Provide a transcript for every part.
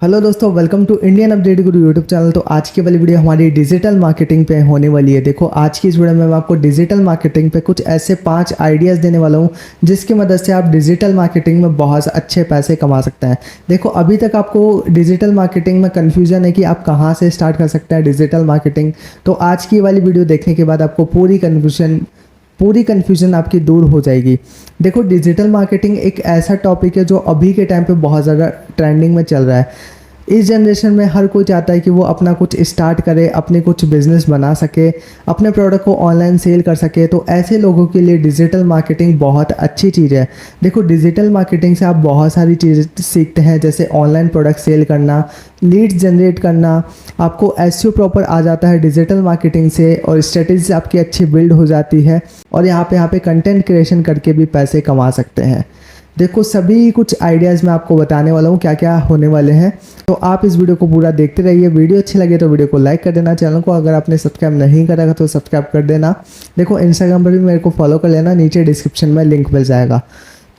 Hello दोस्तों, welcome to Indian update Guru YouTube channel. तो आज की वाली वीडियो हमारी डिजिटल मार्केटिंग पे होने वाली है। देखो, आज की इस वीडियो में मैं आपको डिजिटल मार्केटिंग पे कुछ ऐसे 5 आइडियाज़ देने वाला हूँ जिसकी मदद से आप डिजिटल मार्केटिंग में बहुत अच्छे पैसे कमा सकते हैं। देखो, अभी तक आपको डिजिटल मार्केटिंग में कन्फ्यूजन है कि आप कहाँ से स्टार्ट कर सकते हैं डिजिटल मार्केटिंग। तो आज की वाली वीडियो देखने के बाद आपको पूरी कन्फ्यूजन आपकी दूर हो जाएगी। देखो, डिजिटल मार्केटिंग एक ऐसा टॉपिक है जो अभी के टाइम पे बहुत ज़्यादा ट्रेंडिंग में चल रहा है। इस जनरेशन में हर कोई चाहता है कि वो अपना कुछ स्टार्ट करे, अपने कुछ बिजनेस बना सके, अपने प्रोडक्ट को ऑनलाइन सेल कर सके। तो ऐसे लोगों के लिए डिजिटल मार्केटिंग बहुत अच्छी चीज़ है। देखो, डिजिटल मार्केटिंग से आप बहुत सारी चीज़ें सीखते हैं, जैसे ऑनलाइन प्रोडक्ट सेल करना, लीड्स जनरेट करना। आपको एसईओ प्रॉपर आ जाता है डिजिटल मार्केटिंग से, और स्ट्रेटेजी आपकी अच्छी बिल्ड हो जाती है। और यहाँ पे कंटेंट क्रिएशन करके भी पैसे कमा सकते हैं। देखो, सभी कुछ आइडियाज़ मैं आपको बताने वाला हूँ क्या क्या होने वाले हैं। तो आप इस वीडियो को पूरा देखते रहिए। वीडियो अच्छी लगे तो वीडियो को लाइक कर देना, चैनल को अगर आपने सब्सक्राइब नहीं करा तो सब्सक्राइब कर देना। देखो, इंस्टाग्राम पर भी मेरे को फॉलो कर लेना, नीचे डिस्क्रिप्शन में लिंक मिल जाएगा।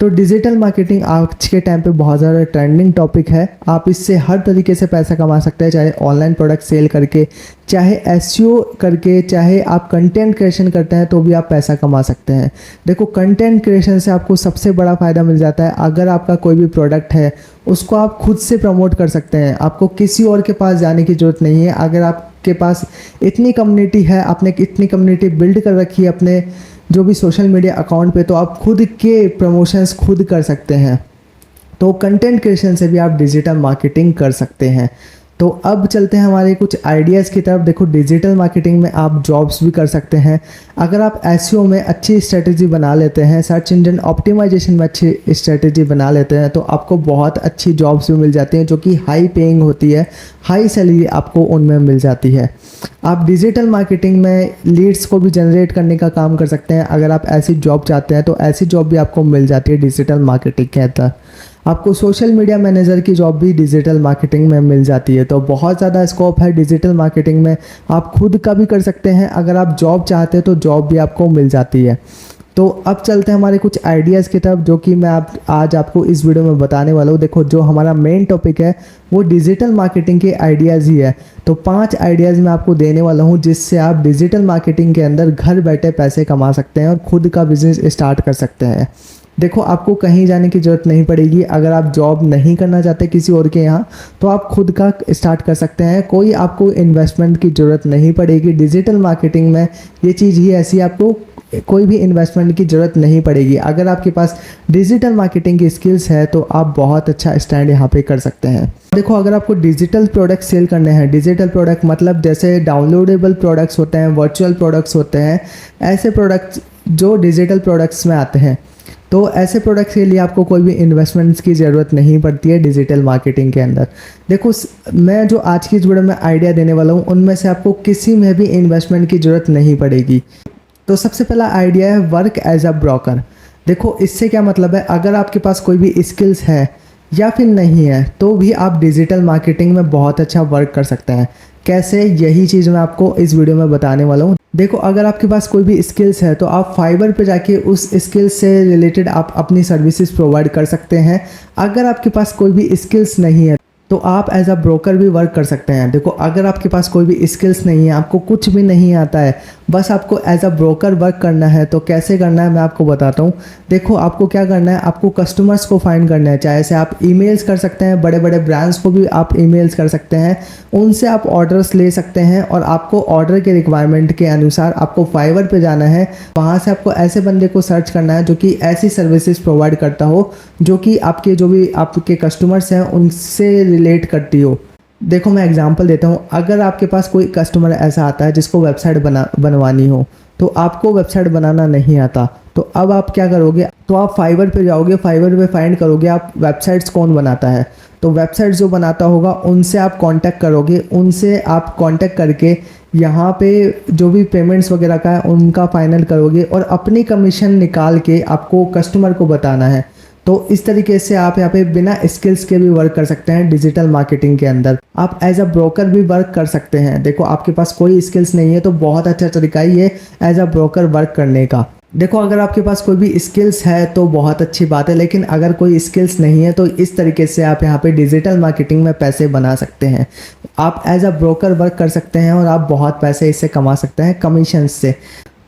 तो डिजिटल मार्केटिंग आज के टाइम पे बहुत ज़्यादा ट्रेंडिंग टॉपिक है। आप इससे हर तरीके से पैसा कमा सकते हैं, चाहे ऑनलाइन प्रोडक्ट सेल करके, चाहे एसईओ करके, चाहे आप कंटेंट क्रिएशन करते हैं तो भी आप पैसा कमा सकते हैं। देखो, कंटेंट क्रिएशन से आपको सबसे बड़ा फ़ायदा मिल जाता है। अगर आपका कोई भी प्रोडक्ट है उसको आप खुद से प्रमोट कर सकते हैं। आपको किसी और के पास जाने की ज़रूरत नहीं है। अगर आपके पास इतनी कम्युनिटी है, आपने इतनी कम्युनिटी बिल्ड कर रखी है अपने जो भी सोशल मीडिया अकाउंट पे, तो आप खुद के प्रमोशंस खुद कर सकते हैं। तो कंटेंट क्रिएशन से भी आप डिजिटल मार्केटिंग कर सकते हैं। तो अब चलते हैं हमारे कुछ आइडियाज़ की तरफ। देखो, डिजिटल मार्केटिंग में आप जॉब्स भी कर सकते हैं। अगर आप एसईओ में अच्छी स्ट्रेटेजी बना लेते हैं, सर्च इंजन ऑप्टिमाइजेशन में अच्छी स्ट्रेटेजी बना लेते हैं, तो आपको बहुत अच्छी जॉब्स भी मिल जाती हैं जो कि हाई पेइंग होती है, हाई सैलरी आपको उनमें मिल जाती है। आप डिजिटल मार्केटिंग में लीड्स को भी जनरेट करने का काम कर सकते हैं। अगर आप ऐसी जॉब चाहते हैं तो ऐसी जॉब भी आपको मिल जाती है डिजिटल मार्केटिंग के अंदर। आपको सोशल मीडिया मैनेजर की जॉब भी डिजिटल मार्केटिंग में मिल जाती है। तो बहुत ज़्यादा स्कोप है डिजिटल मार्केटिंग में। आप खुद का भी कर सकते हैं। अगर आप जॉब चाहते हैं तो जॉब भी आपको मिल जाती है। तो अब चलते हैं हमारे कुछ आइडियाज़ की तरफ, जो कि मैं आज आपको इस वीडियो में बताने वाला हूँ। देखो, जो हमारा मेन टॉपिक है वो डिजिटल मार्केटिंग के आइडियाज़ ही है। तो 5 आइडियाज़ मैं आपको देने वाला हूँ जिससे आप डिजिटल मार्केटिंग के अंदर घर बैठे पैसे कमा सकते हैं और खुद का बिजनेस स्टार्ट कर सकते हैं। देखो, आपको कहीं जाने की ज़रूरत नहीं पड़ेगी। अगर आप जॉब नहीं करना चाहते किसी और के यहाँ, तो आप खुद का स्टार्ट कर सकते हैं। कोई आपको इन्वेस्टमेंट की ज़रूरत नहीं पड़ेगी। डिजिटल मार्केटिंग में ये चीज़ ही ऐसी, आपको कोई भी इन्वेस्टमेंट की ज़रूरत नहीं पड़ेगी। अगर आपके पास डिजिटल मार्केटिंग की स्किल्स है तो आप बहुत अच्छा स्टैंड यहाँ पे कर सकते हैं। देखो, अगर आपको डिजिटल प्रोडक्ट सेल करने हैं, डिजिटल प्रोडक्ट मतलब जैसे डाउनलोडेबल प्रोडक्ट्स होते हैं, वर्चुअल प्रोडक्ट्स होते हैं, ऐसे प्रोडक्ट्स जो डिजिटल प्रोडक्ट्स में आते हैं, तो ऐसे प्रोडक्ट्स के लिए आपको कोई भी इन्वेस्टमेंट्स की ज़रूरत नहीं पड़ती है डिजिटल मार्केटिंग के अंदर। देखो, मैं जो आज की इस वीडियो में आइडिया देने वाला हूँ उनमें से आपको किसी में भी इन्वेस्टमेंट की ज़रूरत नहीं पड़ेगी। तो सबसे पहला आइडिया है वर्क एज अ ब्रोकर। देखो, इससे क्या मतलब है, अगर आपके पास कोई भी स्किल्स है या फिर नहीं है तो भी आप डिजिटल मार्केटिंग में बहुत अच्छा वर्क कर सकते हैं। कैसे, यही चीज़ मैं आपको इस वीडियो में बताने वाला हूँ। देखो, अगर आपके पास कोई भी स्किल्स है तो आप फाइवर पे जाके उस स्किल्स से रिलेटेड आप अपनी सर्विसेज प्रोवाइड कर सकते हैं। अगर आपके पास कोई भी स्किल्स नहीं है तो आप एज अ ब्रोकर भी वर्क कर सकते हैं। देखो, अगर आपके पास कोई भी स्किल्स नहीं है, आपको कुछ भी नहीं आता है, बस आपको एज अ ब्रोकर वर्क करना है, तो कैसे करना है मैं आपको बताता हूँ। देखो, आपको क्या करना है, आपको कस्टमर्स को फाइंड करना है। चाहे से आप ईमेल्स कर सकते हैं, बड़े बड़े ब्रांड्स को भी आप ईमेल्स कर सकते हैं, उनसे आप ऑर्डर्स ले सकते हैं। और आपको ऑर्डर के रिक्वायरमेंट के अनुसार आपको फाइवर पे जाना है। वहाँ से आपको ऐसे बंदे को सर्च करना है जो कि ऐसी सर्विसेज प्रोवाइड करता हो जो कि आपके जो भी आपके कस्टमर्स हैं उनसे रिलेट करती हो। देखो, मैं एग्जांपल देता हूँ। अगर आपके पास कोई कस्टमर ऐसा आता है जिसको वेबसाइट बनवानी हो, तो आपको वेबसाइट बनाना नहीं आता, तो अब आप क्या करोगे, तो आप फाइवर पे जाओगे, फाइवर पे फाइंड करोगे आप वेबसाइट्स कौन बनाता है। तो वेबसाइट जो बनाता होगा उनसे आप कांटेक्ट करोगे, उनसे आप कांटेक्ट करके यहाँ पे जो भी पेमेंट्स वगैरह का है उनका फाइनल करोगे और अपनी कमीशन निकाल के आपको कस्टमर को बताना है। तो इस तरीके से आप यहाँ पे बिना स्किल्स के भी वर्क कर सकते हैं डिजिटल मार्केटिंग के अंदर। आप एज अ ब्रोकर भी वर्क कर सकते हैं। देखो, आपके पास कोई स्किल्स नहीं है तो बहुत अच्छा तरीका ही है एज अ ब्रोकर वर्क करने का। देखो अगर आपके पास कोई भी स्किल्स है तो बहुत अच्छी बात है, लेकिन अगर कोई स्किल्स नहीं है तो इस तरीके से आप यहाँ पे डिजिटल मार्केटिंग में पैसे बना सकते हैं। आप एज अ ब्रोकर वर्क कर सकते हैं और आप बहुत पैसे इससे कमा सकते हैं कमीशन से।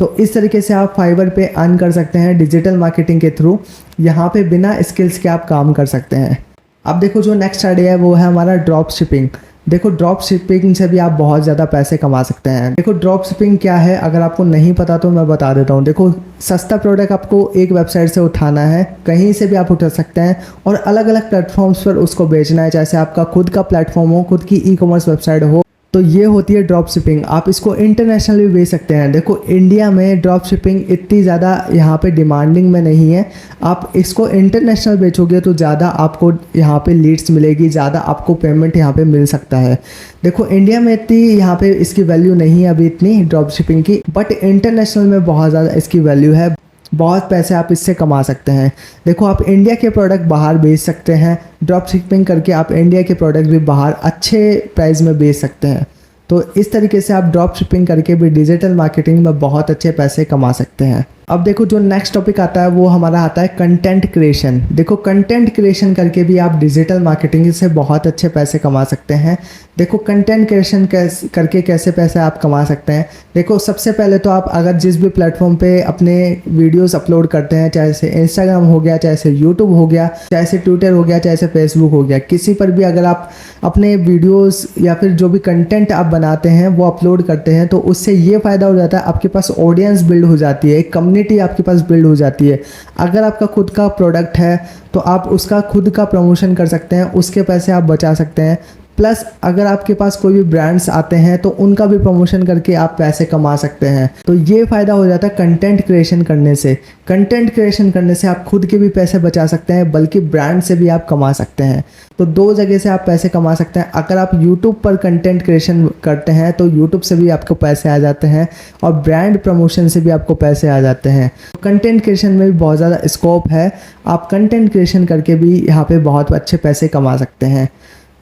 तो इस तरीके से आप फाइवर पे अर्न कर सकते हैं डिजिटल मार्केटिंग के थ्रू। यहाँ पे बिना स्किल्स के आप काम कर सकते हैं। अब देखो जो नेक्स्ट आइडिया है वो है हमारा ड्रॉप शिपिंग। देखो ड्रॉप शिपिंग से भी आप बहुत ज़्यादा पैसे कमा सकते हैं। देखो ड्रॉप शिपिंग क्या है, अगर आपको नहीं पता तो मैं बता देता हूँ। देखो सस्ता प्रोडक्ट आपको एक वेबसाइट से उठाना है, कहीं से भी आप उठा सकते हैं और अलग अलग प्लेटफॉर्म्स पर उसको बेचना है। जैसे आपका खुद का प्लेटफॉर्म हो, खुद की ई-कॉमर्स वेबसाइट हो, तो ये होती है ड्रॉप शिपिंग। आप इसको इंटरनेशनल भी बेच सकते हैं। देखो इंडिया में ड्रॉप शिपिंग इतनी ज़्यादा यहाँ पे डिमांडिंग में नहीं है। आप इसको इंटरनेशनल बेचोगे तो ज़्यादा आपको यहाँ पे लीड्स मिलेगी, ज़्यादा आपको पेमेंट यहाँ पे मिल सकता है। देखो इंडिया में इतनी यहाँ पे इसकी वैल्यू नहीं है अभी इतनी ड्रॉप शिपिंग की, बट इंटरनेशनल में बहुत ज़्यादा इसकी वैल्यू है। बहुत पैसे आप इससे कमा सकते हैं। देखो आप इंडिया के प्रोडक्ट बाहर बेच सकते हैं, ड्रॉप शिपिंग करके आप इंडिया के प्रोडक्ट भी बाहर अच्छे प्राइस में बेच सकते हैं। तो इस तरीके से आप ड्रॉप शिपिंग करके भी डिजिटल मार्केटिंग में बहुत अच्छे पैसे कमा सकते हैं। अब देखो जो नेक्स्ट टॉपिक आता है वो हमारा आता है कंटेंट क्रिएशन। देखो कंटेंट क्रिएशन करके भी आप डिजिटल मार्केटिंग से बहुत अच्छे पैसे कमा सकते हैं। देखो कंटेंट क्रिएशन करके कैसे पैसे आप कमा सकते हैं। देखो सबसे पहले तो आप अगर जिस भी प्लेटफॉर्म पे अपने वीडियोस अपलोड करते हैं, चाहे से इंस्टाग्राम हो गया, चाहे से यूट्यूब हो गया, चाहे से ट्विटर हो गया, चाहे से फेसबुक हो गया, किसी पर भी अगर आप अपने वीडियोस या फिर जो भी कंटेंट आप बनाते हैं वो अपलोड करते हैं, तो उससे ये फ़ायदा हो जाता है, आपके पास ऑडियंस बिल्ड हो जाती है, एक कम्युनिटी आपके पास बिल्ड हो जाती है। अगर आपका खुद का प्रोडक्ट है तो आप उसका खुद का प्रमोशन कर सकते हैं, उसके पैसे आप बचा सकते हैं। प्लस अगर आपके पास कोई भी ब्रांड्स आते हैं तो उनका भी प्रमोशन करके आप पैसे कमा सकते हैं। तो ये फ़ायदा हो जाता है कंटेंट क्रिएशन करने से। कंटेंट क्रिएशन करने से आप खुद के भी पैसे बचा सकते हैं, बल्कि ब्रांड से भी आप कमा सकते हैं। तो दो जगह से आप पैसे कमा सकते हैं। अगर आप यूट्यूब पर कंटेंट क्रिएशन करते हैं तो यूट्यूब से भी आपको पैसे आ जाते हैं और ब्रांड प्रमोशन से भी आपको पैसे आ जाते हैं। कंटेंट क्रिएशन में भी बहुत ज़्यादा स्कोप है। आप कंटेंट क्रिएशन करके भी यहाँ पे बहुत अच्छे पैसे कमा सकते हैं।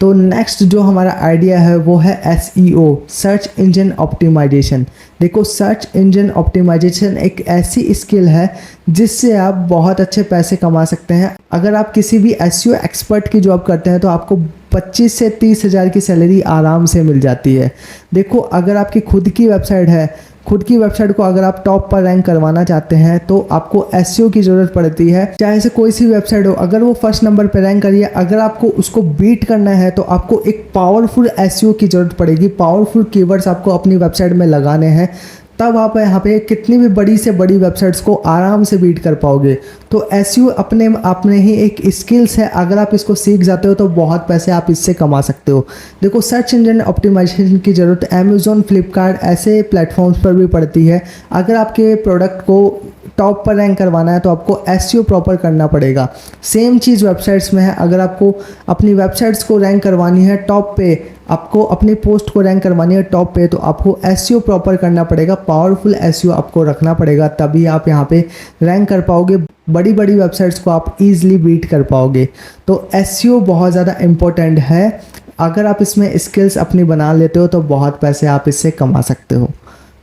तो नेक्स्ट जो हमारा आइडिया है वो है SEO, सर्च इंजन ऑप्टिमाइजेशन। देखो सर्च इंजन ऑप्टिमाइजेशन एक ऐसी स्किल है जिससे आप बहुत अच्छे पैसे कमा सकते हैं। अगर आप किसी भी SEO एक्सपर्ट की जॉब करते हैं तो आपको 25 से 30 हज़ार की सैलरी आराम से मिल जाती है। देखो अगर आपकी खुद की वेबसाइट है, खुद की वेबसाइट को अगर आप टॉप पर रैंक करवाना चाहते हैं तो आपको SEO की ज़रूरत पड़ती है। चाहे से कोई सी वेबसाइट हो, अगर वो फर्स्ट नंबर पर रैंक करिए, अगर आपको उसको बीट करना है तो आपको एक पावरफुल SEO की ज़रूरत पड़ेगी। पावरफुल कीवर्ड्स आपको अपनी वेबसाइट में लगाने हैं, तब आप यहाँ पे कितनी भी बड़ी से बड़ी वेबसाइट्स को आराम से बीट कर पाओगे। तो SEO अपने आप में ही एक स्किल्स है। अगर आप इसको सीख जाते हो तो बहुत पैसे आप इससे कमा सकते हो। देखो सर्च इंजन ऑप्टिमाइजेशन की ज़रूरत अमेज़ॉन, फ्लिपकार्ट ऐसे प्लेटफॉर्म्स पर भी पड़ती है। अगर आपके प्रोडक्ट को टॉप पर रैंक करवाना है तो आपको SEO प्रॉपर करना पड़ेगा। सेम चीज़ वेबसाइट्स में है। अगर आपको अपनी वेबसाइट्स को रैंक करवानी है टॉप पे, आपको अपनी पोस्ट को रैंक करवानी है टॉप पे, तो आपको SEO प्रॉपर करना पड़ेगा। पावरफुल SEO आपको रखना पड़ेगा, तभी आप यहाँ पे रैंक कर पाओगे। बड़ी बड़ी वेबसाइट्स को आप ईजिली बीट कर पाओगे। तो SEO बहुत ज़्यादा इम्पोर्टेंट है। अगर आप इसमें स्किल्स अपनी बना लेते हो तो बहुत पैसे आप इससे कमा सकते हो।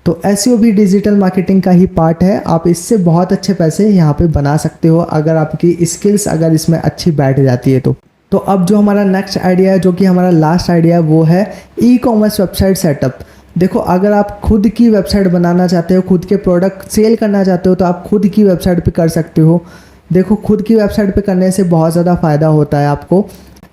तो SEO भी डिजिटल मार्केटिंग का ही पार्ट है। आप इससे बहुत अच्छे पैसे यहाँ पे बना सकते हो अगर आपकी स्किल्स अगर इसमें अच्छी बैठ जाती है तो अब जो हमारा नेक्स्ट आइडिया है, जो कि हमारा लास्ट आइडिया है, वो है ई-कॉमर्स वेबसाइट सेटअप। देखो अगर आप खुद की वेबसाइट बनाना चाहते हो, खुद के प्रोडक्ट सेल करना चाहते हो, तो आप खुद की वेबसाइट पे कर सकते हो। देखो खुद की वेबसाइट पे करने से बहुत ज़्यादा फ़ायदा होता है आपको।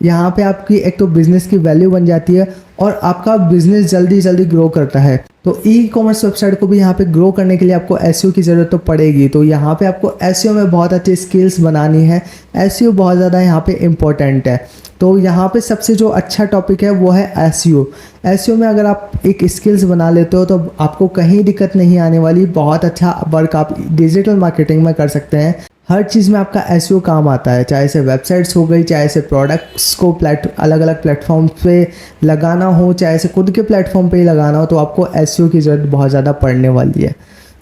यहाँ पे आपकी एक तो बिज़नेस की वैल्यू बन जाती है और आपका बिज़नेस जल्दी जल्दी ग्रो करता है। तो ई-कॉमर्स वेबसाइट को भी यहाँ पे ग्रो करने के लिए आपको SEO की ज़रूरत तो पड़ेगी। तो यहाँ पे आपको SEO में बहुत अच्छी स्किल्स बनानी है। SEO बहुत ज़्यादा यहाँ पे इम्पोर्टेंट है। तो यहाँ पे सबसे जो अच्छा टॉपिक है वो है SEO। SEO में अगर आप एक स्किल्स बना लेते हो तो आपको कहीं दिक्कत नहीं आने वाली। बहुत अच्छा वर्क आप डिजिटल मार्केटिंग में कर सकते हैं। हर चीज़ में आपका SEO काम आता है, चाहे से वेबसाइट्स हो गई, चाहे से प्रोडक्ट्स को अलग अलग प्लेटफॉर्म पे लगाना हो, चाहे से खुद के प्लेटफॉर्म पे ही लगाना हो, तो आपको SEO की ज़रूरत बहुत ज़्यादा पड़ने वाली है।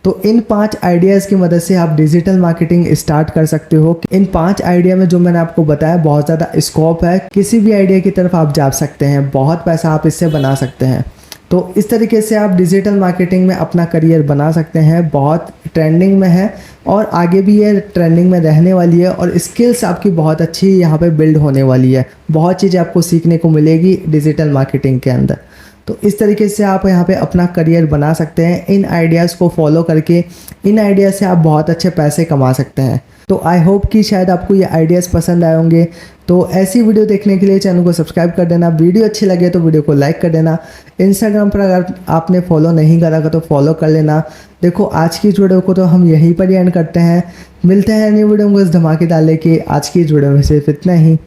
तो इन 5 आइडियाज़ की मदद से आप डिजिटल मार्केटिंग स्टार्ट कर सकते हो। इन 5 आइडिया में जो मैंने आपको बताया बहुत ज़्यादा स्कोप है। किसी भी आइडिया की तरफ आप जा सकते हैं, बहुत पैसा आप इससे बना सकते हैं। तो इस तरीके से आप डिजिटल मार्केटिंग में अपना करियर बना सकते हैं। बहुत ट्रेंडिंग में है और आगे भी ये ट्रेंडिंग में रहने वाली है और स्किल्स आपकी बहुत अच्छी यहाँ पे बिल्ड होने वाली है। बहुत चीज़ें आपको सीखने को मिलेगी डिजिटल मार्केटिंग के अंदर। तो इस तरीके से आप यहाँ पे अपना करियर बना सकते हैं। इन आइडियाज़ को फॉलो करके इन आइडियाज़ से आप बहुत अच्छे पैसे कमा सकते हैं। तो आई होप कि शायद आपको ये आइडियाज़ पसंद आए होंगे। तो ऐसी वीडियो देखने के लिए चैनल को सब्सक्राइब कर देना। वीडियो अच्छी लगे तो वीडियो को लाइक कर देना। इंस्टाग्राम पर अगर आपने फॉलो नहीं करा तो फॉलो कर लेना। देखो आज की इस वीडियो को तो हम यहीं पर ही एंड करते हैं। मिलते हैं न्यू वीडियो में इस धमाकेदार लेके। आज की इस वीडियो में सिर्फ इतना ही।